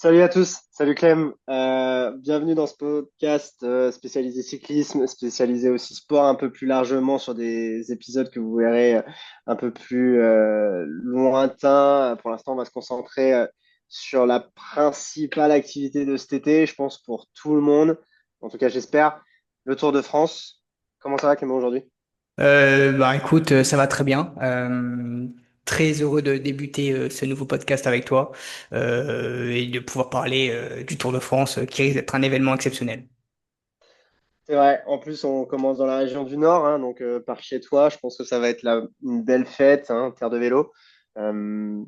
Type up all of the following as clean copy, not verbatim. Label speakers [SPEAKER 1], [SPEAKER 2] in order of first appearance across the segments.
[SPEAKER 1] Salut à tous, salut Clem. Bienvenue dans ce podcast spécialisé cyclisme, spécialisé aussi sport un peu plus largement sur des épisodes que vous verrez un peu plus lointains. Pour l'instant, on va se concentrer sur la principale activité de cet été, je pense pour tout le monde, en tout cas j'espère, le Tour de France. Comment ça va Clément aujourd'hui?
[SPEAKER 2] Écoute, ça va très bien. Très heureux de débuter ce nouveau podcast avec toi et de pouvoir parler du Tour de France qui risque d'être un événement exceptionnel.
[SPEAKER 1] C'est vrai, en plus on commence dans la région du Nord, hein, donc par chez toi, je pense que ça va être une belle fête, hein, terre de vélo. Euh,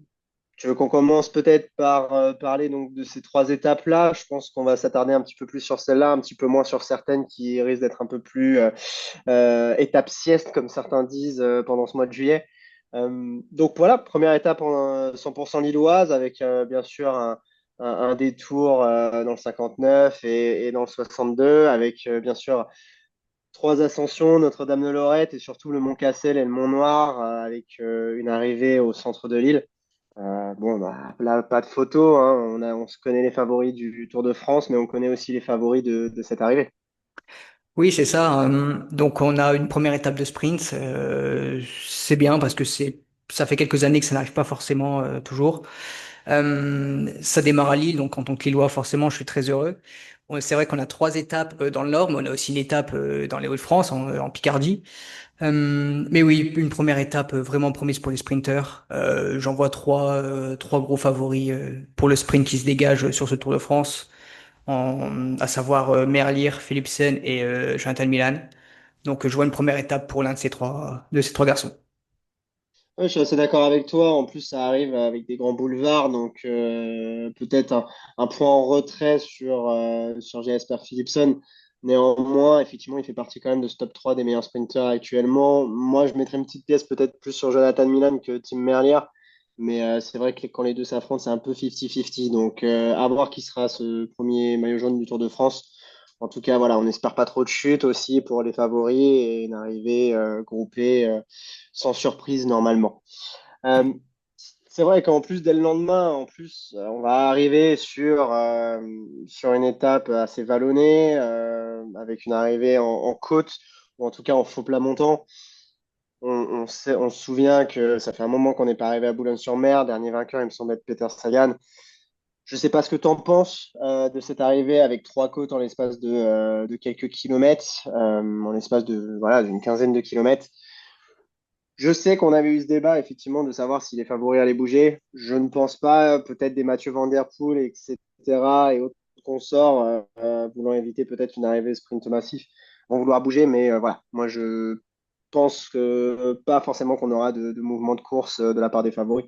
[SPEAKER 1] Tu veux qu'on commence peut-être par parler donc de ces trois étapes-là? Je pense qu'on va s'attarder un petit peu plus sur celle-là, un petit peu moins sur certaines qui risquent d'être un peu plus étape sieste, comme certains disent, pendant ce mois de juillet. Donc voilà, première étape en 100% lilloise, avec bien sûr un détour dans le 59 et dans le 62, avec bien sûr trois ascensions, Notre-Dame-de-Lorette et surtout le Mont Cassel et le Mont Noir, avec une arrivée au centre de l'île. Bon, bah, là, pas de photo, hein. On se connaît les favoris du Tour de France, mais on connaît aussi les favoris de cette arrivée.
[SPEAKER 2] Oui, c'est ça. Donc on a une première étape de sprint. C'est bien parce que ça fait quelques années que ça n'arrive pas forcément toujours. Ça démarre à Lille, donc en tant que Lillois, forcément, je suis très heureux. C'est vrai qu'on a trois étapes dans le Nord, mais on a aussi une étape dans les Hauts-de-France, en Picardie. Mais oui, une première étape vraiment promise pour les sprinteurs. J'en vois trois gros favoris pour le sprint qui se dégage sur ce Tour de France, à savoir Merlier, Philipsen et Jonathan Milan. Donc je vois une première étape pour l'un de ces trois garçons.
[SPEAKER 1] Ouais, je suis assez d'accord avec toi. En plus, ça arrive avec des grands boulevards, donc peut-être un point en retrait sur Jasper Philipsen. Néanmoins, effectivement, il fait partie quand même de ce top 3 des meilleurs sprinters actuellement. Moi, je mettrais une petite pièce peut-être plus sur Jonathan Milan que Tim Merlier, mais c'est vrai que quand les deux s'affrontent, c'est un peu 50-50. Donc, à voir qui sera ce premier maillot jaune du Tour de France. En tout cas, voilà, on n'espère pas trop de chute aussi pour les favoris et une arrivée groupée sans surprise normalement. Euh, c'est vrai qu'en plus, dès le lendemain, en plus, on va arriver sur une étape assez vallonnée, avec une arrivée en côte, ou en tout cas en faux plat montant. On se souvient que ça fait un moment qu'on n'est pas arrivé à Boulogne-sur-Mer. Dernier vainqueur, il me semble être Peter Sagan. Je ne sais pas ce que tu en penses de cette arrivée avec trois côtes en l'espace de quelques kilomètres, en l'espace de voilà d'une quinzaine de kilomètres. Je sais qu'on avait eu ce débat, effectivement, de savoir si les favoris allaient bouger. Je ne pense pas, peut-être des Mathieu Van Der Poel, etc., et autres consorts, voulant éviter peut-être une arrivée sprint massif, vont vouloir bouger. Mais voilà, moi, je pense que pas forcément qu'on aura de mouvement de course de la part des favoris.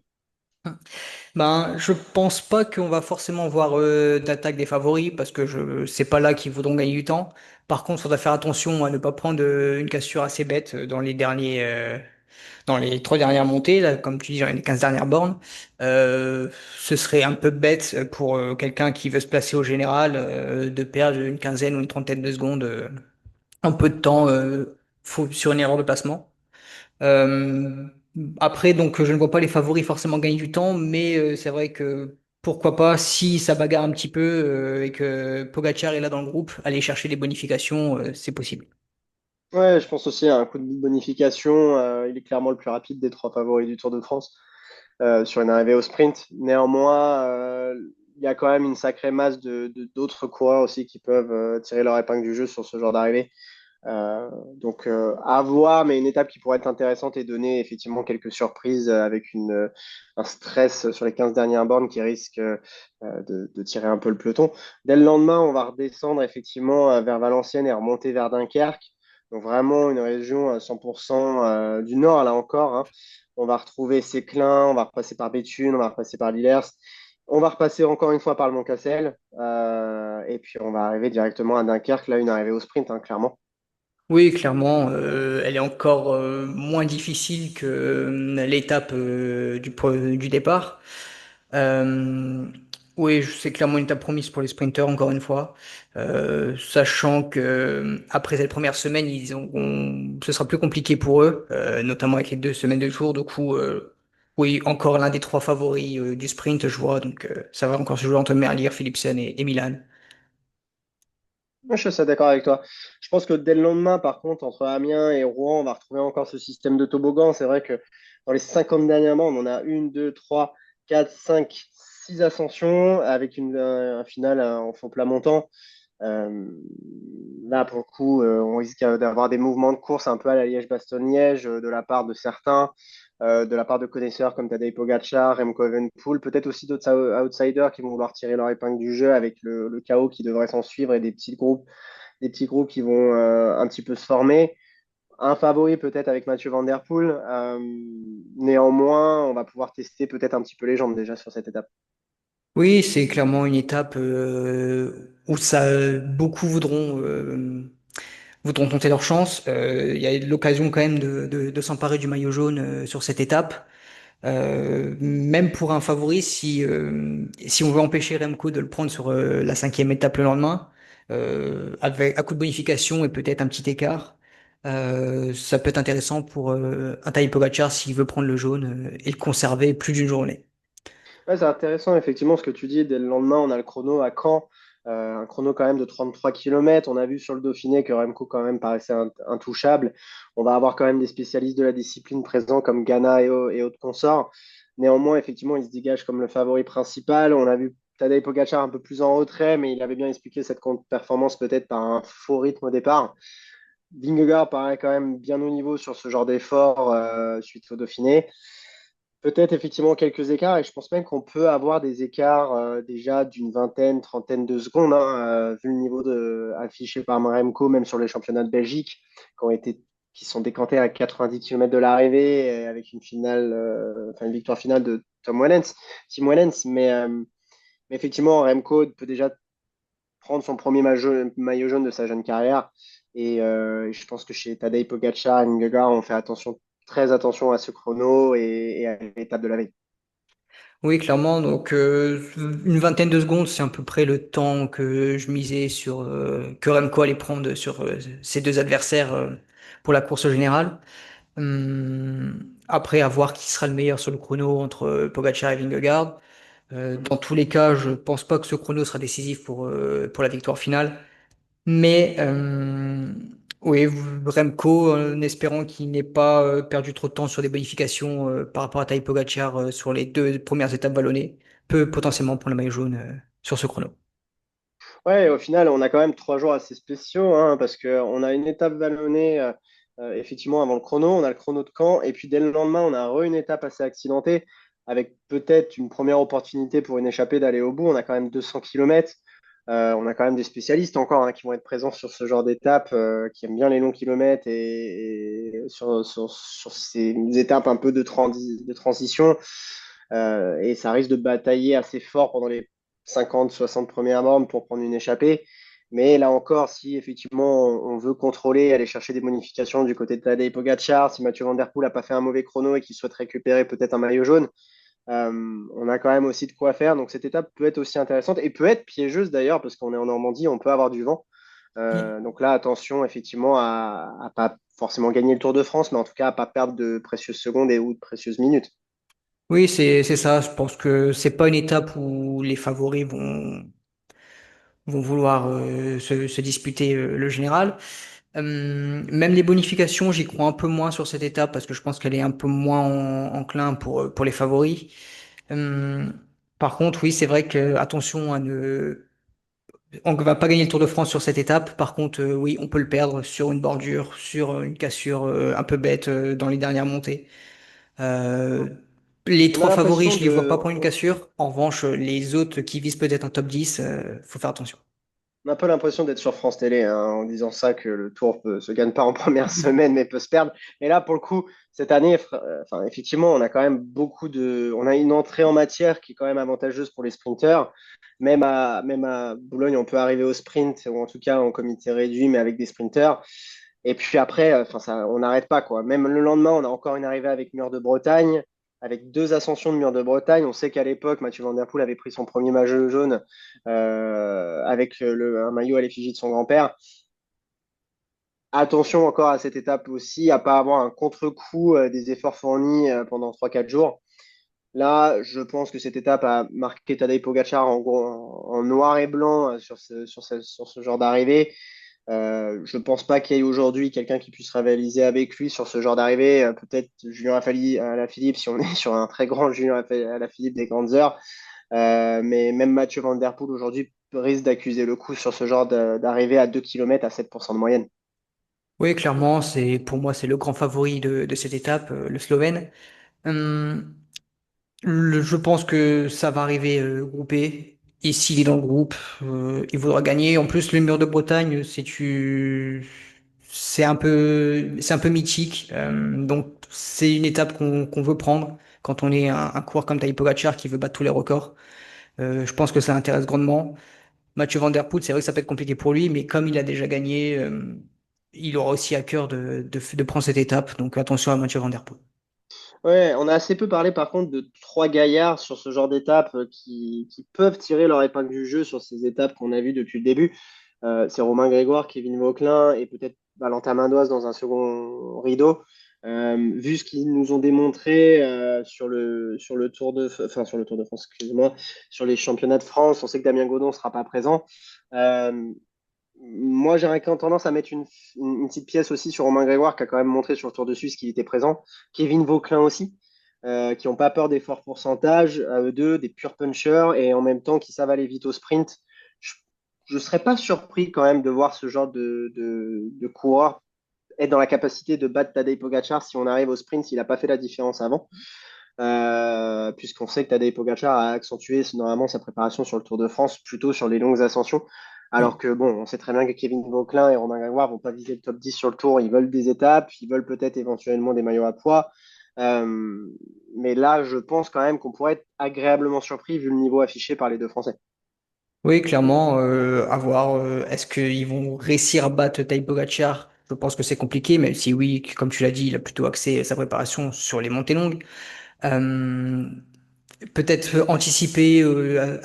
[SPEAKER 2] Je pense pas qu'on va forcément voir d'attaque des favoris parce que c'est pas là qu'ils voudront gagner du temps. Par contre, il faudra faire attention à ne pas prendre une cassure assez bête dans les trois dernières montées, là, comme tu dis, dans les 15 dernières bornes. Euh, Ce serait un peu bête pour quelqu'un qui veut se placer au général de perdre une quinzaine ou une trentaine de secondes en peu de temps sur une erreur de placement. Euh, Après, donc, je ne vois pas les favoris forcément gagner du temps, mais c'est vrai que pourquoi pas, si ça bagarre un petit peu et que Pogacar est là dans le groupe, aller chercher des bonifications, c'est possible.
[SPEAKER 1] Ouais, je pense aussi à un coup de bonification. Il est clairement le plus rapide des trois favoris du Tour de France sur une arrivée au sprint. Néanmoins, il y a quand même une sacrée masse d'autres coureurs aussi qui peuvent tirer leur épingle du jeu sur ce genre d'arrivée. Donc à voir, mais une étape qui pourrait être intéressante et donner effectivement quelques surprises avec un stress sur les 15 dernières bornes qui risque de tirer un peu le peloton. Dès le lendemain, on va redescendre effectivement vers Valenciennes et remonter vers Dunkerque. Donc vraiment une région à 100% du nord, là encore, hein. On va retrouver Séclin, on va repasser par Béthune, on va repasser par Lillers. On va repasser encore une fois par le Mont Cassel. Et puis on va arriver directement à Dunkerque, là une arrivée au sprint, hein, clairement.
[SPEAKER 2] Oui, clairement, elle est encore moins difficile que l'étape du départ. Euh, oui, c'est clairement une étape promise pour les sprinteurs, encore une fois. Sachant que après cette première semaine, ce sera plus compliqué pour eux, notamment avec les 2 semaines de tour. Du coup, Oui, encore l'un des trois favoris du sprint, je vois. Donc, ça va encore se jouer entre Merlier, Philipsen et Milan.
[SPEAKER 1] Moi, je suis assez d'accord avec toi. Je pense que dès le lendemain, par contre, entre Amiens et Rouen, on va retrouver encore ce système de toboggan. C'est vrai que dans les 50 derniers mois, on en a une, deux, trois, quatre, cinq, six ascensions avec un final en fond plat montant. Euh, Là, pour le coup, on risque d'avoir des mouvements de course un peu à la Liège-Bastogne-Liège de la part de certains, de la part de connaisseurs comme Tadej Pogacar, Remco Evenepoel, peut-être aussi d'autres outsiders qui vont vouloir tirer leur épingle du jeu avec le chaos qui devrait s'en suivre et des petits groupes qui vont un petit peu se former. Un favori peut-être avec Mathieu Van Der Poel. Néanmoins, on va pouvoir tester peut-être un petit peu les jambes déjà sur cette étape.
[SPEAKER 2] Oui, c'est clairement une étape où beaucoup voudront tenter leur chance. Il y a l'occasion quand même de s'emparer du maillot jaune sur cette étape. Même pour un favori, si on veut empêcher Remco de le prendre sur la cinquième étape le lendemain, avec à coup de bonification et peut-être un petit écart, ça peut être intéressant pour un Tadej Pogacar s'il veut prendre le jaune et le conserver plus d'une journée.
[SPEAKER 1] Ouais, c'est intéressant, effectivement, ce que tu dis. Dès le lendemain, on a le chrono à Caen, un chrono quand même de 33 km. On a vu sur le Dauphiné que Remco quand même paraissait intouchable. On va avoir quand même des spécialistes de la discipline présents comme Ghana et autres consorts. Néanmoins, effectivement, il se dégage comme le favori principal. On a vu Tadej Pogacar un peu plus en retrait, mais il avait bien expliqué cette contre-performance peut-être par un faux rythme au départ. Vingegaard paraît quand même bien au niveau sur ce genre d'effort suite au Dauphiné. Peut-être effectivement quelques écarts, et je pense même qu'on peut avoir des écarts déjà d'une vingtaine, trentaine de secondes, hein, vu le niveau affiché par Remco, même sur les championnats de Belgique, qui sont décantés à 90 km de l'arrivée, avec une victoire finale de Tim Wellens. Mais effectivement, Remco peut déjà prendre son premier maillot jaune de sa jeune carrière. Et je pense que chez Tadej Pogacar et Vingegaard, on fait très attention à ce chrono et à l'étape de la veille.
[SPEAKER 2] Oui, clairement. Donc, une vingtaine de secondes, c'est à peu près le temps que je misais sur que Remco allait prendre sur ses deux adversaires pour la course générale. Après, à voir qui sera le meilleur sur le chrono entre Pogacar et Vingegaard. Dans tous les cas, je pense pas que ce chrono sera décisif pour la victoire finale. Mais oui, Remco, en espérant qu'il n'ait pas perdu trop de temps sur des bonifications par rapport à Tadej Pogacar sur les deux premières étapes vallonnées, peut potentiellement prendre le maillot jaune sur ce chrono.
[SPEAKER 1] Ouais, au final, on a quand même 3 jours assez spéciaux, hein, parce qu'on a une étape vallonnée, effectivement, avant le chrono, on a le chrono de Caen, et puis dès le lendemain, on a une étape assez accidentée, avec peut-être une première opportunité pour une échappée d'aller au bout. On a quand même 200 km. On a quand même des spécialistes encore hein, qui vont être présents sur ce genre d'étape, qui aiment bien les longs kilomètres et sur ces étapes un peu de transition. Et ça risque de batailler assez fort pendant les 50, 60 premières bornes pour prendre une échappée. Mais là encore, si effectivement on veut contrôler, aller chercher des modifications du côté de Tadej Pogacar, si Mathieu Van Der Poel n'a pas fait un mauvais chrono et qu'il souhaite récupérer peut-être un maillot jaune, on a quand même aussi de quoi faire. Donc cette étape peut être aussi intéressante et peut être piégeuse d'ailleurs, parce qu'on est en Normandie, on peut avoir du vent. Donc là, attention effectivement à pas forcément gagner le Tour de France, mais en tout cas à pas perdre de précieuses secondes et ou de précieuses minutes.
[SPEAKER 2] Oui, c'est ça. Je pense que c'est pas une étape où les favoris vont vouloir se disputer le général. Même les bonifications, j'y crois un peu moins sur cette étape parce que je pense qu'elle est un peu moins enclin pour les favoris. Hum, Par contre, oui, c'est vrai que attention à ne on ne va pas gagner le Tour de France sur cette étape. Par contre, oui, on peut le perdre sur une bordure, sur une cassure un peu bête dans les dernières montées. Euh, les
[SPEAKER 1] On a
[SPEAKER 2] trois favoris,
[SPEAKER 1] l'impression
[SPEAKER 2] je les vois
[SPEAKER 1] de,
[SPEAKER 2] pas prendre une cassure. En revanche, les autres qui visent peut-être un top 10, faut faire attention.
[SPEAKER 1] On a un peu l'impression d'être sur France Télé hein, en disant ça, que le Tour se gagne pas en première semaine, mais peut se perdre. Mais là, pour le coup, cette année, enfin, effectivement, on a quand même on a une entrée en matière qui est quand même avantageuse pour les sprinteurs. Même à Boulogne, on peut arriver au sprint, ou en tout cas en comité réduit, mais avec des sprinteurs. Et puis après, enfin, on n'arrête pas, quoi. Même le lendemain, on a encore une arrivée avec Mur de Bretagne, avec 2 ascensions de Mur de Bretagne. On sait qu'à l'époque, Mathieu Van Der Poel avait pris son premier maillot jaune avec un maillot à l'effigie de son grand-père. Attention encore à cette étape aussi, à pas avoir un contre-coup des efforts fournis pendant 3-4 jours. Là, je pense que cette étape a marqué Tadej Pogacar en noir et blanc sur ce genre d'arrivée. Je pense pas qu'il y ait aujourd'hui quelqu'un qui puisse rivaliser avec lui sur ce genre d'arrivée. Peut-être Julien Alaphilippe, si on est sur un très grand Julien Alaphilippe des grandes heures. Mais même Mathieu Van Der Poel aujourd'hui risque d'accuser le coup sur ce genre d'arrivée à 2 km à 7% de moyenne.
[SPEAKER 2] Oui, clairement, pour moi, c'est le grand favori de cette étape, le Slovène. Hum, je pense que ça va arriver groupé. Et s'il est dans le groupe, il voudra gagner. En plus, le mur de Bretagne, c'est un peu mythique. Donc, c'est une étape qu'on veut prendre quand on est un coureur comme Tadej Pogacar qui veut battre tous les records. Je pense que ça intéresse grandement. Mathieu Van Der Poel, c'est vrai que ça peut être compliqué pour lui, mais comme il a déjà gagné, il aura aussi à cœur de prendre cette étape. Donc, attention à Mathieu Van Der Poel.
[SPEAKER 1] Ouais, on a assez peu parlé par contre de trois gaillards sur ce genre d'étapes qui peuvent tirer leur épingle du jeu sur ces étapes qu'on a vues depuis le début. C'est Romain Grégoire, Kevin Vauquelin et peut-être Valentin Mandoise dans un second rideau. Vu ce qu'ils nous ont démontré sur le Tour de France, excusez-moi, sur les championnats de France, on sait que Damien Gaudon ne sera pas présent. Euh, Moi, j'aurais quand même tendance à mettre une petite pièce aussi sur Romain Grégoire, qui a quand même montré sur le Tour de Suisse qu'il était présent. Kevin Vauquelin aussi, qui n'ont pas peur des forts pourcentages, à eux deux, des purs punchers, et en même temps qui savent aller vite au sprint. Je ne serais pas surpris quand même de voir ce genre de coureur être dans la capacité de battre Tadej Pogacar si on arrive au sprint, s'il n'a pas fait la différence avant. Puisqu'on sait que Tadej Pogacar a accentué normalement sa préparation sur le Tour de France plutôt sur les longues ascensions. Alors
[SPEAKER 2] Oui.
[SPEAKER 1] que bon, on sait très bien que Kevin Vauquelin et Romain Grégoire vont pas viser le top 10 sur le Tour, ils veulent des étapes, ils veulent peut-être éventuellement des maillots à poids. Euh, mais là, je pense quand même qu'on pourrait être agréablement surpris vu le niveau affiché par les deux Français.
[SPEAKER 2] Oui, clairement, à voir. Est-ce qu'ils vont réussir à battre Tadej Pogacar? Je pense que c'est compliqué, même si oui, comme tu l'as dit, il a plutôt axé sa préparation sur les montées longues. Euh, Peut-être anticiper,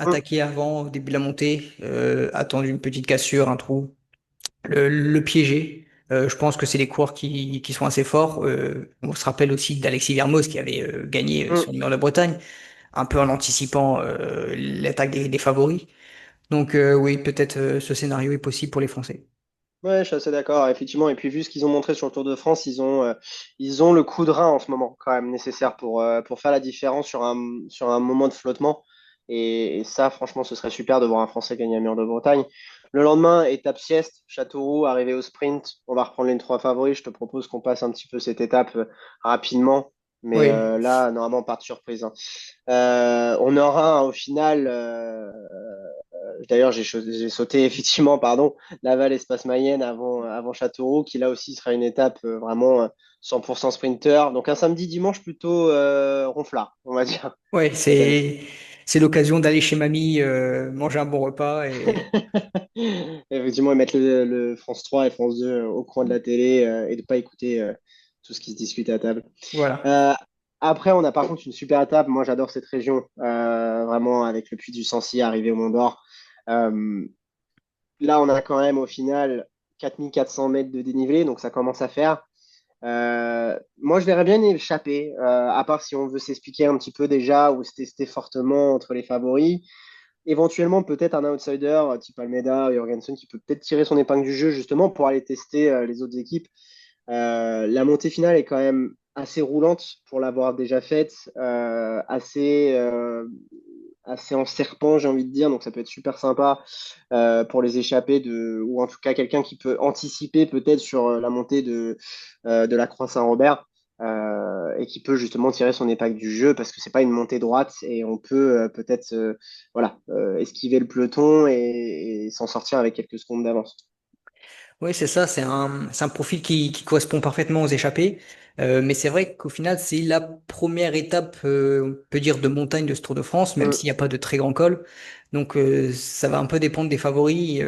[SPEAKER 1] Hum,
[SPEAKER 2] attaquer avant, au début de la montée, attendre une petite cassure, un trou, le piéger. Je pense que c'est des coureurs qui sont assez forts. On se rappelle aussi d'Alexis Vermos qui avait gagné
[SPEAKER 1] hum.
[SPEAKER 2] sur le Mur de Bretagne, un peu en anticipant l'attaque des favoris. Donc oui, peut-être ce scénario est possible pour les Français.
[SPEAKER 1] Ouais, je suis assez d'accord, effectivement. Et puis, vu ce qu'ils ont montré sur le Tour de France, ils ont le coup de rein en ce moment, quand même, nécessaire pour faire la différence sur un moment de flottement. Et ça, franchement, ce serait super de voir un Français gagner un Mur de Bretagne. Le lendemain, étape sieste, Châteauroux, arrivé au sprint. On va reprendre les trois favoris. Je te propose qu'on passe un petit peu cette étape rapidement. Mais
[SPEAKER 2] Oui,
[SPEAKER 1] là, normalement, pas de surprise, hein. On aura au final. D'ailleurs, j'ai sauté effectivement, pardon, Laval Espace Mayenne avant Châteauroux, qui là aussi sera une étape vraiment 100% sprinter. Donc un samedi dimanche plutôt ronflard, on va dire
[SPEAKER 2] ouais,
[SPEAKER 1] cette année.
[SPEAKER 2] c'est l'occasion d'aller chez mamie, manger un bon repas et
[SPEAKER 1] Effectivement, et mettre le France 3 et France 2 au coin de la télé et de pas écouter tout ce qui se discute à table.
[SPEAKER 2] voilà.
[SPEAKER 1] Euh, Après, on a par contre une super étape. Moi, j'adore cette région, vraiment avec le Puy du Sancy arrivé au Mont d'Or. Euh, Là, on a quand même au final 4 400 mètres de dénivelé, donc ça commence à faire. Moi, je verrais bien échapper, à part si on veut s'expliquer un petit peu déjà ou se tester fortement entre les favoris. Éventuellement, peut-être un outsider type Almeida ou Jorgensen qui peut peut-être tirer son épingle du jeu justement pour aller tester les autres équipes. La montée finale est quand même assez roulante pour l'avoir déjà faite, assez en serpent, j'ai envie de dire. Donc ça peut être super sympa pour les échappés ou en tout cas quelqu'un qui peut anticiper peut-être sur la montée de la Croix Saint-Robert. Et qui peut justement tirer son épingle du jeu parce que c'est pas une montée droite et on peut peut-être voilà, esquiver le peloton et s'en sortir avec quelques secondes d'avance.
[SPEAKER 2] Oui, c'est ça, c'est un profil qui correspond parfaitement aux échappées. Mais c'est vrai qu'au final, c'est la première étape, on peut dire, de montagne de ce Tour de France, même
[SPEAKER 1] Mm.
[SPEAKER 2] s'il n'y a pas de très grand col. Donc, ça va un peu dépendre des favoris.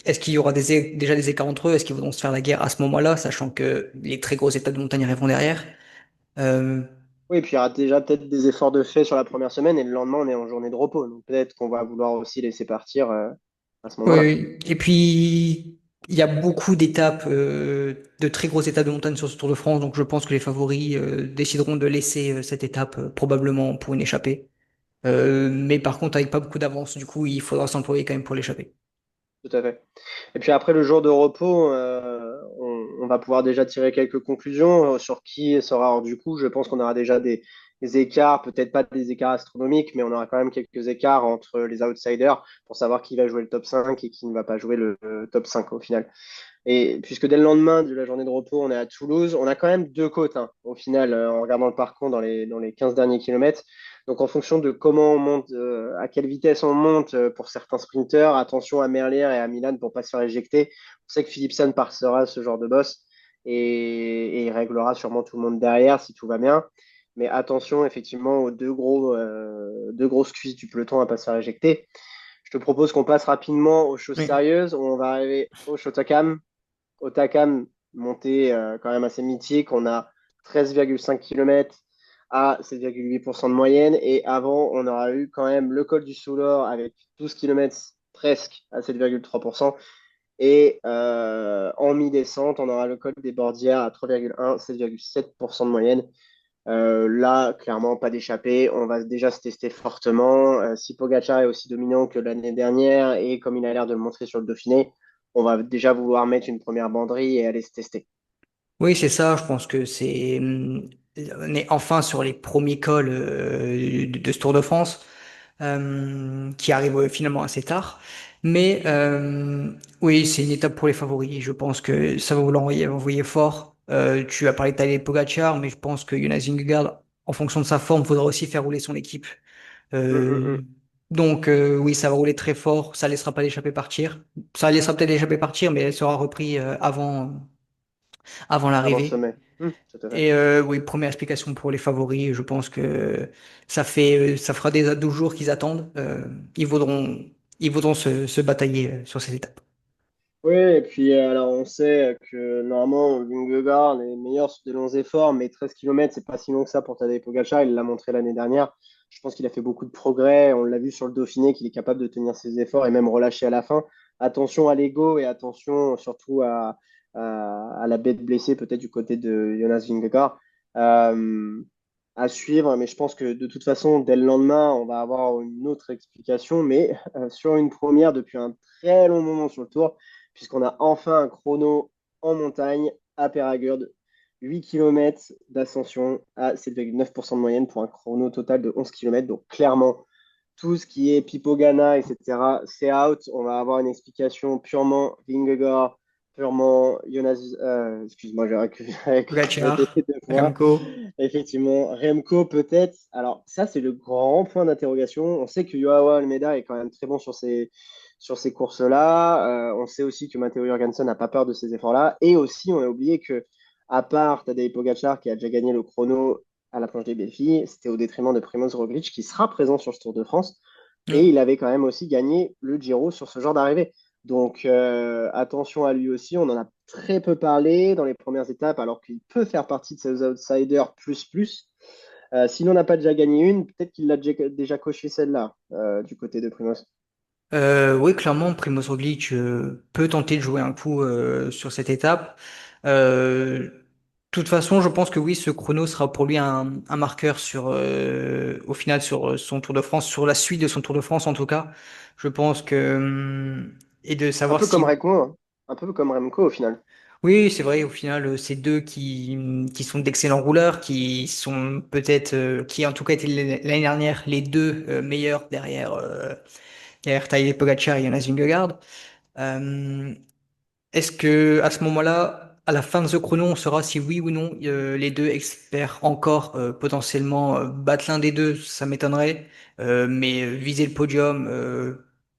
[SPEAKER 2] Est-ce qu'il y aura déjà des écarts entre eux? Est-ce qu'ils voudront se faire la guerre à ce moment-là, sachant que les très grosses étapes de montagne arriveront derrière? Euh,
[SPEAKER 1] Oui, et puis il y aura déjà peut-être des efforts de fait sur la première semaine et le lendemain, on est en journée de repos. Donc peut-être qu'on va vouloir aussi laisser partir à ce
[SPEAKER 2] Oui,
[SPEAKER 1] moment-là.
[SPEAKER 2] oui. Et puis, Il y a beaucoup d'étapes, de très grosses étapes de montagne sur ce Tour de France, donc je pense que les favoris décideront de laisser cette étape probablement pour une échappée. Mais par contre, avec pas beaucoup d'avance, du coup, il faudra s'employer quand même pour l'échapper.
[SPEAKER 1] Tout à fait. Et puis après le jour de repos, on va pouvoir déjà tirer quelques conclusions sur qui sera hors du coup. Je pense qu'on aura déjà des écarts, peut-être pas des écarts astronomiques, mais on aura quand même quelques écarts entre les outsiders pour savoir qui va jouer le top 5 et qui ne va pas jouer le top 5 au final. Et puisque dès le lendemain de la journée de repos, on est à Toulouse, on a quand même deux côtes hein, au final, en regardant le parcours dans les 15 derniers kilomètres. Donc en fonction de comment on monte, à quelle vitesse on monte pour certains sprinteurs, attention à Merlier et à Milan pour ne pas se faire éjecter. On sait que Philipsen passera ce genre de boss et il réglera sûrement tout le monde derrière si tout va bien. Mais attention effectivement aux deux grosses cuisses du peloton à ne pas se faire éjecter. Je te propose qu'on passe rapidement aux choses
[SPEAKER 2] Oui.
[SPEAKER 1] sérieuses. On va arriver au Shotakam. Otakam, montée quand même assez mythique. On a 13,5 km à 7,8% de moyenne. Et avant, on aura eu quand même le col du Soulor avec 12 km presque à 7,3%. Et en mi-descente, on aura le col des Bordières à 3,1, 7,7% de moyenne. Là, clairement, pas d'échappée. On va déjà se tester fortement. Si Pogacar est aussi dominant que l'année dernière et comme il a l'air de le montrer sur le Dauphiné, on va déjà vouloir mettre une première banderie et aller se tester.
[SPEAKER 2] Oui, c'est ça. Je pense que on est enfin sur les premiers cols de ce Tour de France qui arrive finalement assez tard. Mais oui, c'est une étape pour les favoris. Je pense que ça va vous l'envoyer fort. Tu as parlé de Tadej Pogacar, mais je pense que Jonas Vingegaard, en fonction de sa forme, faudra aussi faire rouler son équipe.
[SPEAKER 1] Hum, hum,
[SPEAKER 2] Euh,
[SPEAKER 1] hum.
[SPEAKER 2] donc oui, ça va rouler très fort. Ça laissera pas l'échappée partir. Ça laissera peut-être l'échappée partir, mais elle sera reprise avant
[SPEAKER 1] Avant le
[SPEAKER 2] l'arrivée.
[SPEAKER 1] sommet. Tout à fait.
[SPEAKER 2] Et oui, première explication pour les favoris. Je pense que ça fera déjà 12 jours qu'ils attendent. Ils voudront, ils voudront se batailler sur cette étape.
[SPEAKER 1] Oui, et puis alors on sait que normalement Vingegaard est meilleur sur des longs efforts, mais 13 km, c'est pas si long que ça pour Tadej Pogacar, il l'a montré l'année dernière. Je pense qu'il a fait beaucoup de progrès, on l'a vu sur le Dauphiné qu'il est capable de tenir ses efforts et même relâcher à la fin. Attention à l'ego et attention surtout à la bête blessée peut-être du côté de Jonas Vingegaard. Euh, à suivre, mais je pense que de toute façon, dès le lendemain, on va avoir une autre explication, mais sur une première depuis un très long moment sur le tour puisqu'on a enfin un chrono en montagne à Péragurde. 8 km d'ascension à 7,9% de moyenne pour un chrono total de 11 km. Donc clairement, tout ce qui est Pipogana, etc., c'est out. On va avoir une explication purement Vingegaard, purement Jonas, excuse-moi, j'ai répété
[SPEAKER 2] Pogacar,
[SPEAKER 1] deux fois.
[SPEAKER 2] Remco.
[SPEAKER 1] Effectivement, Remco peut-être. Alors ça, c'est le grand point d'interrogation. On sait que Joao Almeida est quand même très bon sur ces courses-là. On sait aussi que Matteo Jorgensen n'a pas peur de ces efforts-là. Et aussi, on a oublié que, à part Tadej Pogacar qui a déjà gagné le chrono à la planche des Belfi, c'était au détriment de Primoz Roglic qui sera présent sur ce Tour de France. Et
[SPEAKER 2] Oui.
[SPEAKER 1] il avait quand même aussi gagné le Giro sur ce genre d'arrivée. Donc attention à lui aussi, on en a très peu parlé dans les premières étapes, alors qu'il peut faire partie de ces outsiders plus plus. S'il n'en a pas déjà gagné une, peut-être qu'il l'a déjà coché celle-là du côté de Primoz.
[SPEAKER 2] Oui, clairement, Primoz Roglic peut tenter de jouer un coup sur cette étape. De toute façon, je pense que oui, ce chrono sera pour lui un marqueur au final, sur son Tour de France, sur la suite de son Tour de France en tout cas. Je pense que et de
[SPEAKER 1] Un
[SPEAKER 2] savoir
[SPEAKER 1] peu comme
[SPEAKER 2] si
[SPEAKER 1] Remco, hein. Un peu comme Remco au final.
[SPEAKER 2] oui, c'est vrai, au final, c'est deux qui sont d'excellents rouleurs, qui sont peut-être, qui en tout cas étaient l'année dernière les deux meilleurs derrière Tadej Pogacar et Jonas Vingegaard. Euh, Est-ce que à ce moment-là, à la fin de ce chrono, on saura si oui ou non les deux experts encore potentiellement battre l'un des deux, ça m'étonnerait. Mais viser le podium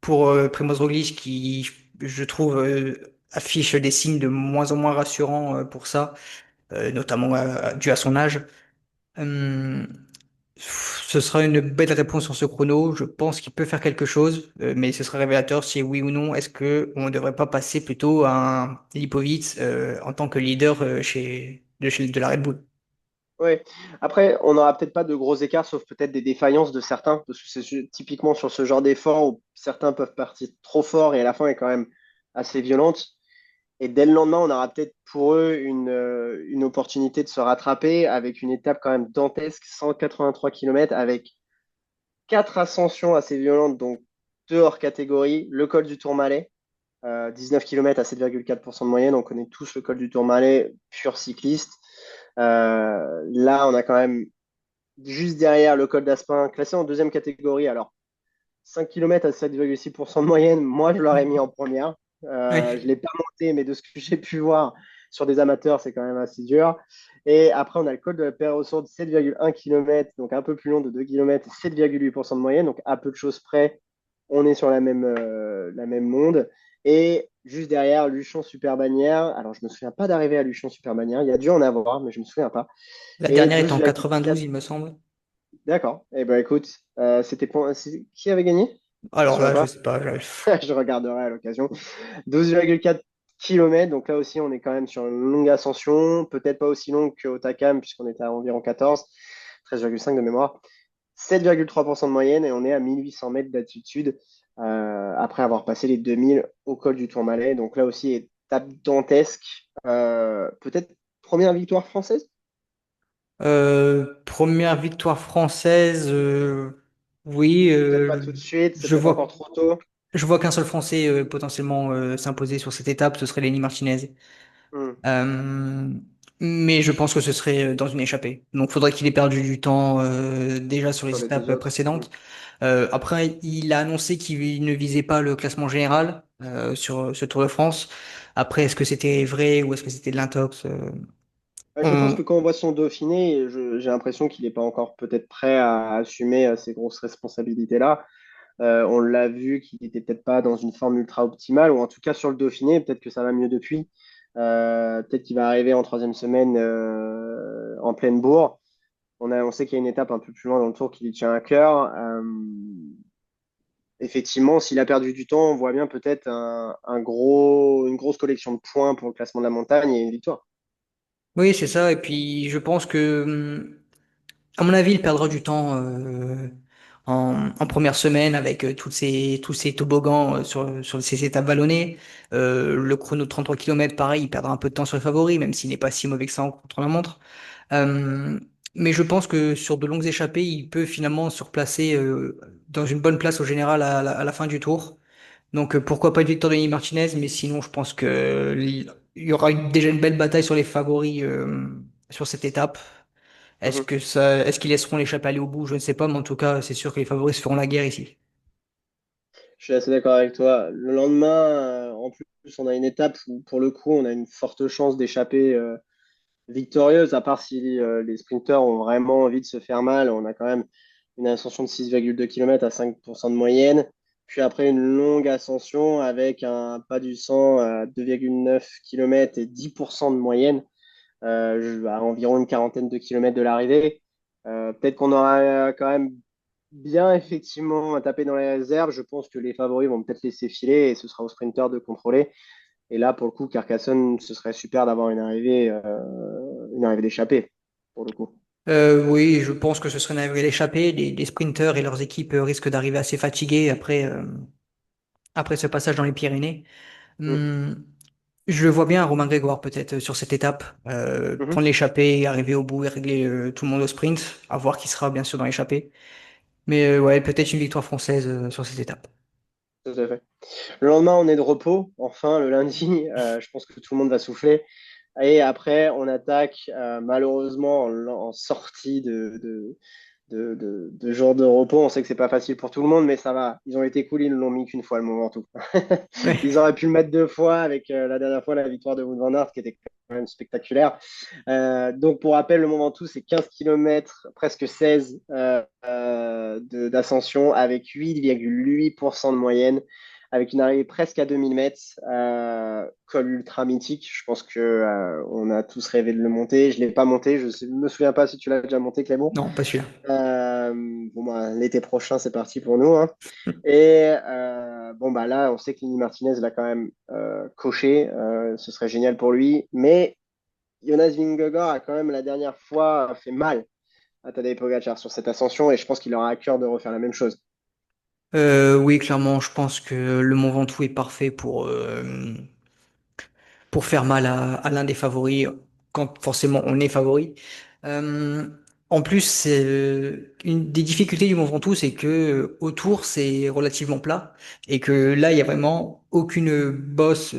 [SPEAKER 2] pour Primoz Roglic qui, je trouve, affiche des signes de moins en moins rassurants pour ça, notamment dû à son âge. Euh, Ce sera une belle réponse sur ce chrono. Je pense qu'il peut faire quelque chose, mais ce sera révélateur si oui ou non. Est-ce que on ne devrait pas passer plutôt à un Lipovic en tant que leader de la Red Bull?
[SPEAKER 1] Ouais. Après, on n'aura peut-être pas de gros écarts, sauf peut-être des défaillances de certains, parce que c'est typiquement sur ce genre d'effort où certains peuvent partir trop fort et à la fin est quand même assez violente. Et dès le lendemain, on aura peut-être pour eux une opportunité de se rattraper avec une étape quand même dantesque, 183 km, avec quatre ascensions assez violentes, donc deux hors catégorie, le col du Tourmalet, 19 km à 7,4% de moyenne. On connaît tous le col du Tourmalet, pur cycliste. Là, on a quand même juste derrière le col d'Aspin, classé en deuxième catégorie. Alors, 5 km à 7,6% de moyenne, moi, je l'aurais mis en première. Je ne
[SPEAKER 2] Ouais.
[SPEAKER 1] l'ai pas monté, mais de ce que j'ai pu voir sur des amateurs, c'est quand même assez dur. Et après, on a le col de la Perre aux Sourdes, 7,1 km, donc un peu plus long de 2 km, 7,8% de moyenne. Donc, à peu de choses près, on est sur la même monde. Et juste derrière, Luchon Super Bannière. Alors, je ne me souviens pas d'arriver à Luchon Super Bannière. Il y a dû en avoir, mais je ne me souviens pas.
[SPEAKER 2] La
[SPEAKER 1] Et
[SPEAKER 2] dernière est en
[SPEAKER 1] 12,4.
[SPEAKER 2] 92, il me semble.
[SPEAKER 1] D'accord. Eh ben écoute, qui avait gagné? Tu te
[SPEAKER 2] Alors
[SPEAKER 1] souviens
[SPEAKER 2] là, je
[SPEAKER 1] pas?
[SPEAKER 2] sais pas.
[SPEAKER 1] Je regarderai à l'occasion. 12,4 km, donc là aussi on est quand même sur une longue ascension, peut-être pas aussi longue qu'au Takam puisqu'on était à environ 14, 13,5 de mémoire, 7,3% de moyenne et on est à 1800 mètres d'altitude après avoir passé les 2000 au col du Tourmalet. Donc là aussi étape dantesque, peut-être première victoire française?
[SPEAKER 2] Première victoire française, oui.
[SPEAKER 1] Peut-être pas tout de suite, c'est
[SPEAKER 2] Je
[SPEAKER 1] peut-être encore
[SPEAKER 2] vois,
[SPEAKER 1] trop tôt.
[SPEAKER 2] je vois qu'un seul Français potentiellement s'imposer sur cette étape, ce serait Lenny Martinez.
[SPEAKER 1] Hmm,
[SPEAKER 2] Euh, mais je pense que ce serait dans une échappée. Donc, faudrait qu'il ait perdu du temps déjà sur
[SPEAKER 1] sur
[SPEAKER 2] les
[SPEAKER 1] les deux
[SPEAKER 2] étapes
[SPEAKER 1] autres. Hmm.
[SPEAKER 2] précédentes. Après, il a annoncé qu'il ne visait pas le classement général sur ce Tour de France. Après, est-ce que c'était vrai ou est-ce que c'était de l'intox?
[SPEAKER 1] Je pense
[SPEAKER 2] On...
[SPEAKER 1] que quand on voit son Dauphiné, j'ai l'impression qu'il n'est pas encore peut-être prêt à assumer ces grosses responsabilités-là. On l'a vu qu'il n'était peut-être pas dans une forme ultra optimale, ou en tout cas sur le Dauphiné, peut-être que ça va mieux depuis. Peut-être qu'il va arriver en troisième semaine en pleine bourre. On sait qu'il y a une étape un peu plus loin dans le tour qui lui tient à cœur. Effectivement, s'il a perdu du temps, on voit bien peut-être une grosse collection de points pour le classement de la montagne et une victoire.
[SPEAKER 2] Oui, c'est ça. Et puis, je pense que à mon avis, il perdra du temps en première semaine avec tous ces toboggans sur ces étapes vallonnées. Le chrono de 33 km, pareil, il perdra un peu de temps sur les favoris, même s'il n'est pas si mauvais que ça en contre-la-montre. Euh, mais je pense que sur de longues échappées, il peut finalement se replacer dans une bonne place au général à la fin du tour. Donc pourquoi pas une victoire de Nini Martinez, mais sinon je pense que il y aura déjà une belle bataille sur les favoris sur cette étape.
[SPEAKER 1] Mhm.
[SPEAKER 2] Est-ce qu'ils laisseront l'échappée aller au bout? Je ne sais pas, mais en tout cas, c'est sûr que les favoris se feront la guerre ici.
[SPEAKER 1] Je suis assez d'accord avec toi. Le lendemain, en plus, on a une étape où, pour le coup, on a une forte chance d'échapper victorieuse, à part si les sprinteurs ont vraiment envie de se faire mal. On a quand même une ascension de 6,2 km à 5% de moyenne. Puis après, une longue ascension avec un pas du 100 à 2,9 km et 10% de moyenne, à environ une quarantaine de kilomètres de l'arrivée. Peut-être qu'on aura quand même bien effectivement tapé dans les réserves. Je pense que les favoris vont peut-être laisser filer et ce sera aux sprinteurs de contrôler. Et là, pour le coup, Carcassonne, ce serait super d'avoir une arrivée d'échappée, pour le coup.
[SPEAKER 2] Oui, je pense que ce serait une l'échappée. Les sprinteurs et leurs équipes risquent d'arriver assez fatigués après ce passage dans les Pyrénées.
[SPEAKER 1] Mm.
[SPEAKER 2] Hum, je vois bien Romain Grégoire peut-être sur cette étape,
[SPEAKER 1] Mhm.
[SPEAKER 2] prendre l'échappée, arriver au bout et régler tout le monde au sprint, à voir qui sera bien sûr dans l'échappée. Mais ouais, peut-être une victoire française sur cette étape.
[SPEAKER 1] Tout à fait. Le lendemain, on est de repos. Enfin, le lundi, je pense que tout le monde va souffler. Et après, on attaque malheureusement en sortie de jours de repos. On sait que c'est pas facile pour tout le monde, mais ça va. Ils ont été cool, ils ne l'ont mis qu'une fois le moment tout.
[SPEAKER 2] Ouais.
[SPEAKER 1] Ils auraient pu le mettre deux fois avec la dernière fois la victoire de Wout van Aert qui était quand même spectaculaire. Donc pour rappel, le moment tout, c'est 15 km, presque 16 d'ascension avec 8,8% de moyenne avec une arrivée presque à 2000 mètres, col ultra mythique. Je pense que on a tous rêvé de le monter. Je l'ai pas monté. Je ne me souviens pas si tu l'as déjà monté, Clément.
[SPEAKER 2] Non, pas celui-là.
[SPEAKER 1] Euh, bon, bah, l'été prochain, c'est parti pour nous, hein. Et bon, bah là, on sait que Lini Martinez l'a quand même coché. Ce serait génial pour lui. Mais Jonas Vingegaard a quand même la dernière fois fait mal à Tadej Pogacar sur cette ascension et je pense qu'il aura à cœur de refaire la même chose.
[SPEAKER 2] Oui, clairement, je pense que le Mont Ventoux est parfait pour faire mal à l'un des favoris quand forcément on est favori. Euh, En plus, c'est une des difficultés du Mont Ventoux, c'est que autour c'est relativement plat et que là il y a vraiment aucune bosse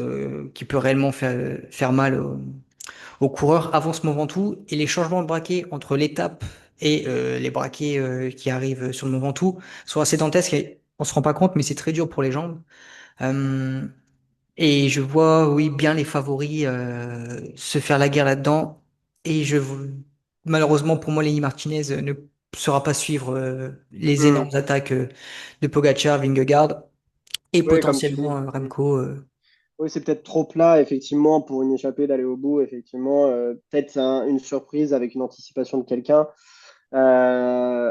[SPEAKER 2] qui peut réellement faire mal aux coureurs avant ce Mont Ventoux, et les changements de braquet entre l'étape et les braquets qui arrivent sur le Mont Ventoux sont assez dantesques et on se rend pas compte, mais c'est très dur pour les jambes. Euh, et je vois, oui, bien les favoris se faire la guerre là-dedans. Et malheureusement pour moi, Lenny Martinez ne saura pas suivre les
[SPEAKER 1] Hmm.
[SPEAKER 2] énormes attaques de Pogacar, Vingegaard et
[SPEAKER 1] Oui, comme tu
[SPEAKER 2] potentiellement
[SPEAKER 1] dis.
[SPEAKER 2] Remco.
[SPEAKER 1] Oui, c'est peut-être trop plat, effectivement, pour une échappée d'aller au bout. Effectivement, peut-être une surprise avec une anticipation de quelqu'un,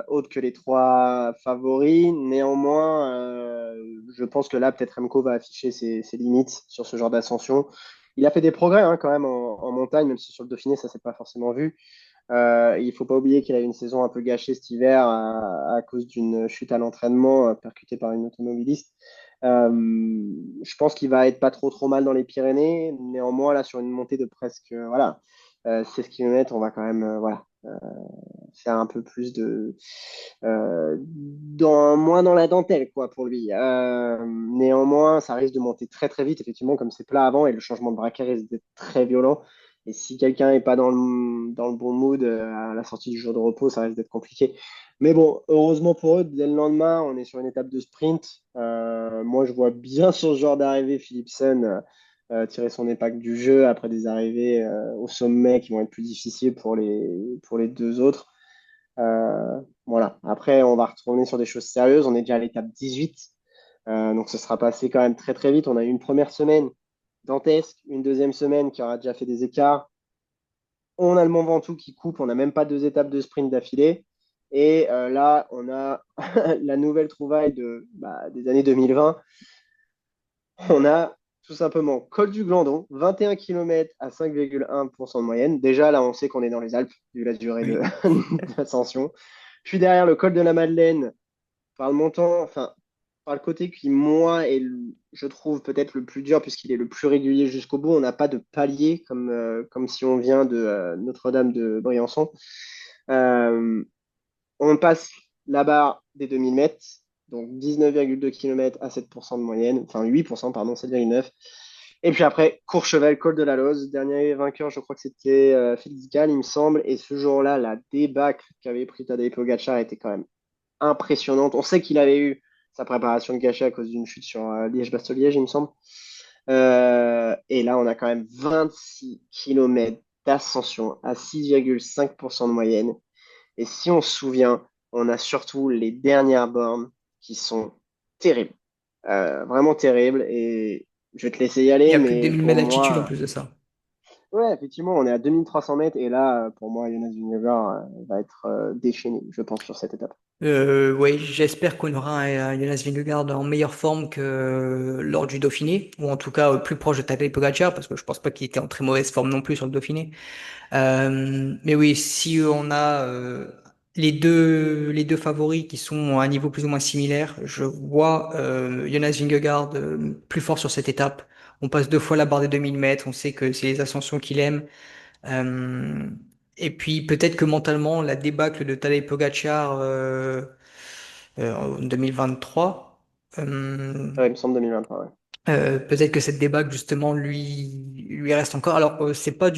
[SPEAKER 1] autre que les trois favoris. Néanmoins, je pense que là, peut-être Remco va afficher ses limites sur ce genre d'ascension. Il a fait des progrès hein, quand même en montagne, même si sur le Dauphiné, ça s'est pas forcément vu. Il ne faut pas oublier qu'il a eu une saison un peu gâchée cet hiver à cause d'une chute à l'entraînement percutée par une automobiliste. Je pense qu'il va être pas trop mal dans les Pyrénées. Néanmoins, là, sur une montée de presque voilà, 16 km, on va quand même voilà, faire un peu plus moins dans la dentelle quoi, pour lui. Néanmoins, ça risque de monter très vite, effectivement, comme c'est plat avant, et le changement de braquet risque d'être très violent. Et si quelqu'un n'est pas dans le bon mood à la sortie du jour de repos, ça risque d'être compliqué. Mais bon, heureusement pour eux, dès le lendemain, on est sur une étape de sprint. Moi, je vois bien sur ce genre d'arrivée Philipsen tirer son épingle du jeu après des arrivées au sommet qui vont être plus difficiles pour les deux autres. Voilà. Après, on va retourner sur des choses sérieuses. On est déjà à l'étape 18. Donc, ce sera passé quand même très vite. On a eu une première semaine dantesque, une deuxième semaine qui aura déjà fait des écarts. On a le Mont Ventoux qui coupe. On n'a même pas deux étapes de sprint d'affilée. Et là, on a la nouvelle trouvaille des années 2020. On a tout simplement col du Glandon, 21 km à 5,1% de moyenne. Déjà, là, on sait qu'on est dans les Alpes, vu la durée de,
[SPEAKER 2] Oui.
[SPEAKER 1] de l'ascension. Puis derrière, le col de la Madeleine, par le montant, enfin, par le côté qui, moi, je trouve peut-être le plus dur, puisqu'il est le plus régulier jusqu'au bout. On n'a pas de palier, comme si on vient de Notre-Dame de Briançon. Euh, on passe la barre des 2000 mètres, donc 19,2 km à 7% de moyenne, enfin 8%, pardon, 7,9. Et puis après, Courchevel, col de la Loze, dernier vainqueur, je crois que c'était Félix Gall, il me semble. Et ce jour-là, la débâcle qu'avait pris Tadej Pogacar était quand même impressionnante. On sait qu'il avait eu sa préparation de gâchée à cause d'une chute sur Liège-Bastogne-Liège, il me semble. Et là, on a quand même 26 km d'ascension à 6,5% de moyenne. Et si on se souvient, on a surtout les dernières bornes qui sont terribles. Vraiment terribles. Et je vais te laisser y
[SPEAKER 2] Il y
[SPEAKER 1] aller,
[SPEAKER 2] a plus de
[SPEAKER 1] mais
[SPEAKER 2] 2000
[SPEAKER 1] pour
[SPEAKER 2] mètres d'altitude en
[SPEAKER 1] moi,
[SPEAKER 2] plus de ça.
[SPEAKER 1] ouais, effectivement, on est à 2300 mètres. Et là, pour moi, Jonas Vingegaard va être déchaîné, je pense, sur cette étape.
[SPEAKER 2] Oui, j'espère qu'on aura un Jonas Vingegaard en meilleure forme que lors du Dauphiné, ou en tout cas plus proche de Tadej Pogacar, parce que je pense pas qu'il était en très mauvaise forme non plus sur le Dauphiné. Mais oui, si on a les deux favoris qui sont à un niveau plus ou moins similaire, je vois Jonas Vingegaard plus fort sur cette étape. On passe deux fois la barre des 2000 mètres, on sait que c'est les ascensions qu'il aime. Euh, et puis peut-être que mentalement, la débâcle de Tadej Pogacar en 2023, euh,
[SPEAKER 1] Ouais, il me semble 2023, ouais.
[SPEAKER 2] peut-être que cette débâcle justement lui reste encore. Alors c'est pas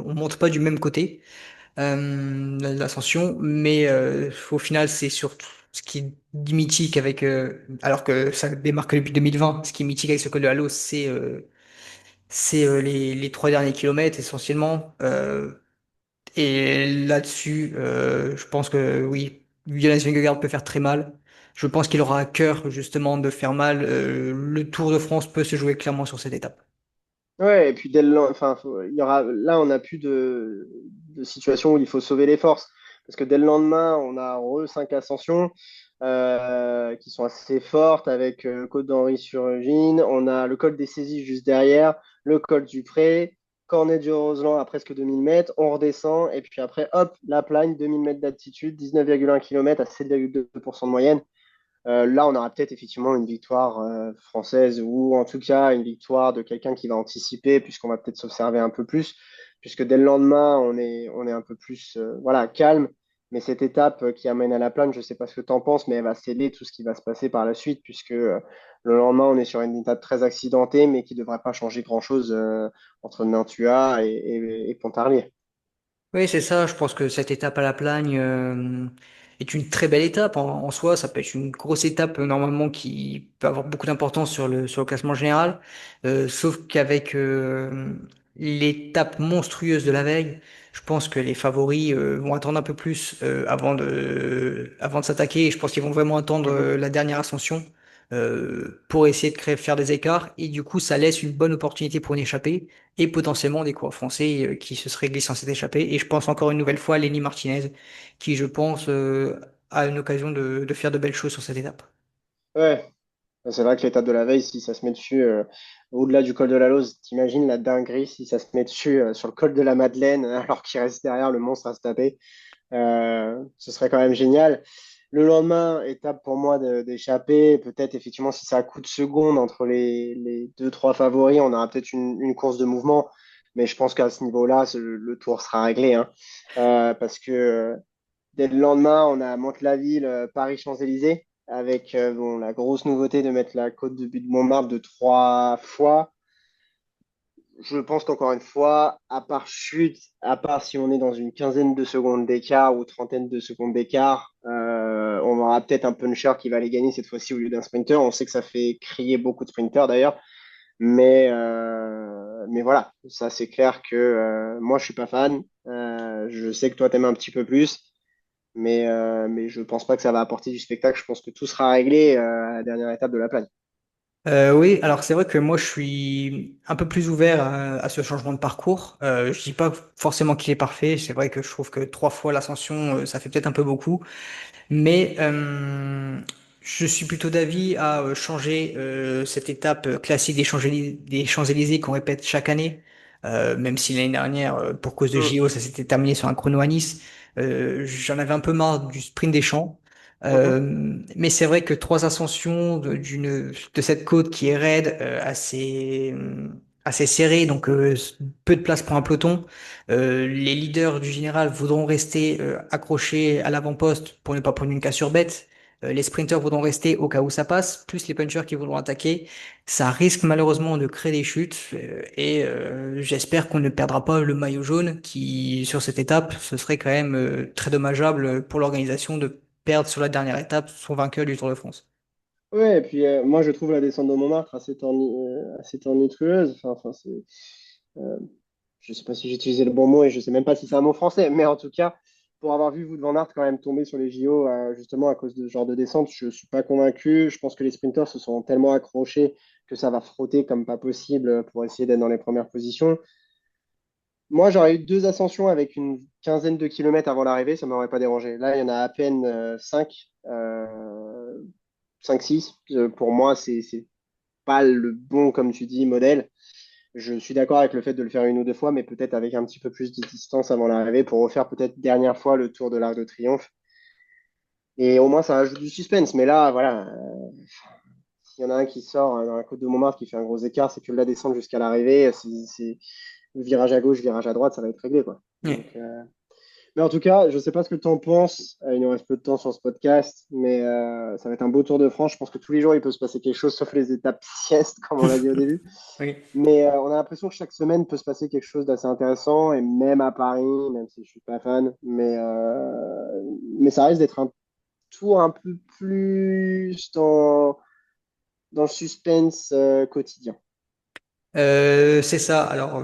[SPEAKER 2] on monte pas du même côté l'ascension, mais au final c'est surtout ce qui est mythique avec, alors que ça démarre que depuis 2020, ce qui est mythique avec ce col de Halo, c'est les trois derniers kilomètres essentiellement. Et là-dessus, je pense que oui, Jonas Vingegaard peut faire très mal. Je pense qu'il aura à cœur justement de faire mal. Le Tour de France peut se jouer clairement sur cette étape.
[SPEAKER 1] Ouais, et puis enfin, il y aura, là, on n'a plus de situation où il faut sauver les forces. Parce que dès le lendemain, on a cinq ascensions qui sont assez fortes avec Côte d'Henry-sur-Ugine. On a le col des Saisies juste derrière, le col du Pré, Cornet du Roseland à presque 2000 mètres. On redescend et puis après, hop, la plagne, 2000 mètres d'altitude, 19,1 km à 7,2% de moyenne. Là, on aura peut-être effectivement une victoire française ou en tout cas une victoire de quelqu'un qui va anticiper, puisqu'on va peut-être s'observer un peu plus, puisque dès le lendemain, on est un peu plus voilà, calme. Mais cette étape qui amène à la plane, je ne sais pas ce que tu en penses, mais elle va sceller tout ce qui va se passer par la suite, puisque le lendemain, on est sur une étape très accidentée, mais qui ne devrait pas changer grand-chose entre Nantua et Pontarlier.
[SPEAKER 2] Oui, c'est ça. Je pense que cette étape à la Plagne est une très belle étape en soi. Ça peut être une grosse étape normalement qui peut avoir beaucoup d'importance sur le classement général. Sauf qu'avec l'étape monstrueuse de la veille, je pense que les favoris vont attendre un peu plus avant de s'attaquer. Et je pense qu'ils vont vraiment attendre
[SPEAKER 1] Mhm.
[SPEAKER 2] la dernière ascension pour essayer de faire des écarts. Et du coup, ça laisse une bonne opportunité pour une échappée et potentiellement des coureurs français qui se seraient glissés en cette échappée. Et je pense encore une nouvelle fois à Lenny Martinez, qui, je pense, a une occasion de faire de belles choses sur cette étape.
[SPEAKER 1] Ouais, c'est vrai que l'étape de la veille, si ça se met dessus au-delà du col de la Lose, t'imagines la dinguerie si ça se met dessus sur le col de la Madeleine alors qu'il reste derrière le monstre à se taper. Ce serait quand même génial. Le lendemain, étape pour moi d'échapper. Peut-être effectivement si ça a coup de seconde entre les deux, trois favoris, on aura peut-être une course de mouvement. Mais je pense qu'à ce niveau-là, le tour sera réglé, hein. Parce que dès le lendemain, on a Mantes-la-Ville, Paris-Champs-Élysées, avec bon, la grosse nouveauté de mettre la côte de but de Montmartre de 3 fois. Je pense qu'encore une fois, à part chute, à part si on est dans une quinzaine de secondes d'écart ou trentaine de secondes d'écart, on aura peut-être un puncher qui va les gagner cette fois-ci au lieu d'un sprinter. On sait que ça fait crier beaucoup de sprinters d'ailleurs. Mais voilà, ça c'est clair que moi je suis pas fan. Je sais que toi t'aimes un petit peu plus. Mais je pense pas que ça va apporter du spectacle. Je pense que tout sera réglé à la dernière étape de la plage.
[SPEAKER 2] Oui, alors c'est vrai que moi je suis un peu plus ouvert à ce changement de parcours. Je dis pas forcément qu'il est parfait. C'est vrai que je trouve que 3 fois l'ascension, ça fait peut-être un peu beaucoup. Mais je suis plutôt d'avis à changer cette étape classique des Champs-Élysées qu'on répète chaque année, même si l'année dernière, pour cause de
[SPEAKER 1] Mm.
[SPEAKER 2] JO, ça s'était terminé sur un chrono à Nice. J'en avais un peu marre du sprint des champs.
[SPEAKER 1] Mhm.
[SPEAKER 2] Mais c'est vrai que 3 ascensions de cette côte qui est raide, assez serrée, donc peu de place pour un peloton. Les leaders du général voudront rester accrochés à l'avant-poste pour ne pas prendre une cassure bête. Les sprinters voudront rester au cas où ça passe, plus les punchers qui voudront attaquer. Ça risque malheureusement de créer des chutes et j'espère qu'on ne perdra pas le maillot jaune qui, sur cette étape, ce serait quand même très dommageable pour l'organisation de perdre sur la dernière étape son vainqueur du Tour de France.
[SPEAKER 1] Ouais, et puis moi je trouve la descente de Montmartre assez tornitueuse. Euh, je sais pas si j'ai utilisé le bon mot et je sais même pas si c'est un mot français, mais en tout cas, pour avoir vu Wout van Aert quand même tomber sur les JO justement à cause de ce genre de descente, je suis pas convaincu. Je pense que les sprinters se sont tellement accrochés que ça va frotter comme pas possible pour essayer d'être dans les premières positions. Moi, j'aurais eu deux ascensions avec une quinzaine de kilomètres avant l'arrivée, ça m'aurait pas dérangé. Là, il y en a à peine 5, 5-6. Pour moi, c'est pas le bon, comme tu dis, modèle. Je suis d'accord avec le fait de le faire une ou deux fois, mais peut-être avec un petit peu plus de distance avant l'arrivée pour refaire peut-être dernière fois le tour de l'Arc de Triomphe. Et au moins, ça ajoute du suspense. Mais là, voilà, s'il y en a un qui sort dans la côte de Montmartre qui fait un gros écart, c'est que la descente jusqu'à l'arrivée, c'est virage à gauche, virage à droite, ça va être réglé, quoi. Donc,
[SPEAKER 2] Ouais.
[SPEAKER 1] mais en tout cas, je ne sais pas ce que tu en penses. Il nous reste peu de temps sur ce podcast, mais ça va être un beau Tour de France. Je pense que tous les jours, il peut se passer quelque chose, sauf les étapes siestes, comme on l'a dit au début.
[SPEAKER 2] Oui.
[SPEAKER 1] Mais on a l'impression que chaque semaine peut se passer quelque chose d'assez intéressant, et même à Paris, même si je suis pas fan, mais ça risque d'être un tour un peu plus dans le suspense quotidien.
[SPEAKER 2] C'est ça. Alors,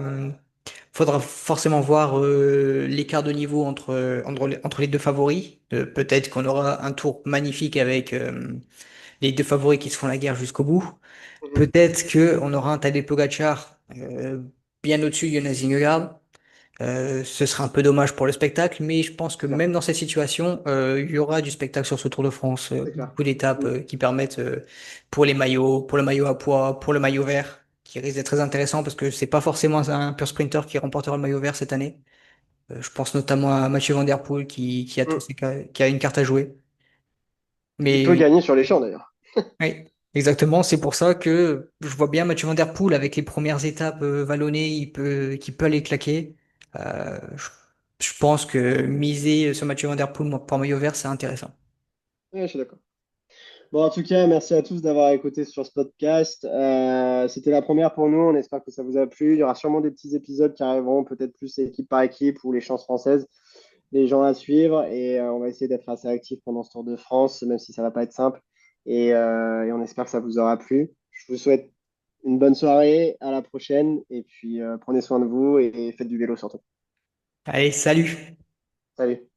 [SPEAKER 2] faudra forcément voir l'écart de niveau entre les deux favoris. Peut-être qu'on aura un tour magnifique avec les deux favoris qui se font la guerre jusqu'au bout.
[SPEAKER 1] Mhm.
[SPEAKER 2] Peut-être que on aura un Tadej Pogacar bien au-dessus de Jonas Vingegaard. Ce sera un peu dommage pour le spectacle, mais je pense que
[SPEAKER 1] C'est clair,
[SPEAKER 2] même dans cette situation, il y aura du spectacle sur ce Tour de France.
[SPEAKER 1] c'est clair.
[SPEAKER 2] Beaucoup d'étapes
[SPEAKER 1] Mm.
[SPEAKER 2] qui permettent pour les maillots, pour le maillot à poids, pour le maillot vert, qui risque d'être très intéressant parce que c'est pas forcément un pur sprinter qui remportera le maillot vert cette année. Je pense notamment à Mathieu Van Der Poel qui a
[SPEAKER 1] Mm.
[SPEAKER 2] qui a une carte à jouer.
[SPEAKER 1] Il peut
[SPEAKER 2] Mais
[SPEAKER 1] gagner sur les champs d'ailleurs.
[SPEAKER 2] oui, exactement. C'est pour ça que je vois bien Mathieu Van Der Poel avec les premières étapes vallonnées, qu'il peut aller claquer. Je pense que miser sur Mathieu Van Der Poel pour maillot vert, c'est intéressant.
[SPEAKER 1] Ouais, je suis d'accord. Bon, en tout cas, merci à tous d'avoir écouté sur ce podcast. C'était la première pour nous. On espère que ça vous a plu. Il y aura sûrement des petits épisodes qui arriveront, peut-être plus équipe par équipe ou les chances françaises, les gens à suivre. Et on va essayer d'être assez actifs pendant ce Tour de France, même si ça va pas être simple. Et on espère que ça vous aura plu. Je vous souhaite une bonne soirée. À la prochaine. Et puis, prenez soin de vous et faites du vélo surtout.
[SPEAKER 2] Allez, salut!
[SPEAKER 1] Salut.